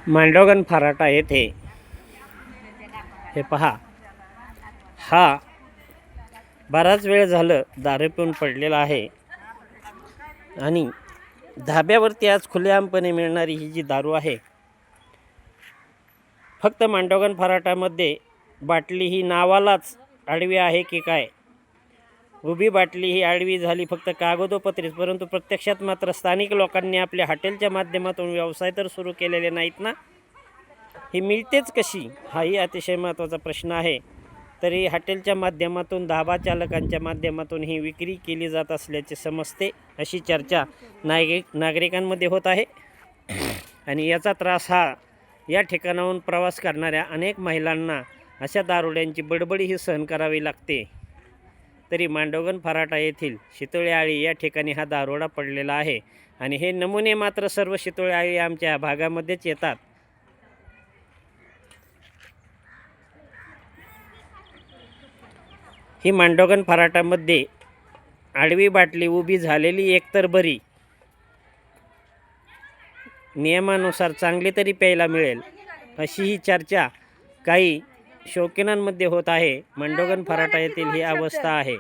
मांडोगण फराटा येथे हे पहा, हा बराच वेळ झालं दारू पिऊन पडलेला आहे आणि धाब्यावरती आज खुलेआमपणे मिळणारी ही जी दारू आहे, फक्त मांडोगण फराटामध्ये बाटली ही नावालाच आडवी आहे की काय? उभी बाटली ही आडवी झाली फक्त कागदोपत्रीच, परंतु प्रत्यक्षात मात्र स्थानिक लोकांनी आपल्या हॉटेलच्या माध्यमातून व्यवसाय तर सुरू केलेले नाहीत ना. ही मिळतेच कशी, हाही अतिशय महत्त्वाचा प्रश्न आहे. तरी हॉटेलच्या माध्यमातून, धाबा चालकांच्या माध्यमातून ही विक्री केली जात असल्याचे समजते, अशी चर्चा नागरिकांमध्ये होत आहे. आणि याचा त्रास हा या ठिकाणाहून प्रवास करणाऱ्या अनेक महिलांना अशा दारुड्यांची बडबडीही सहन करावी लागते. तरी मांडोगण फराटा येथील शितोळे आळी या ठिकाणी हा दारोडा पडलेला आहे आणि हे नमुने मात्र सर्व शितोळे आळी आमच्या भागामध्येच येतात. ही मांडोगण फराटामध्ये आडवी बाटली उभी झालेली एकतर बरी, नियमानुसार चांगली तरी प्यायला मिळेल, अशी ही चर्चा काही शौकीनांमध्ये होत आहे. मांडोगण फराटा येथील ही अवस्था आहे.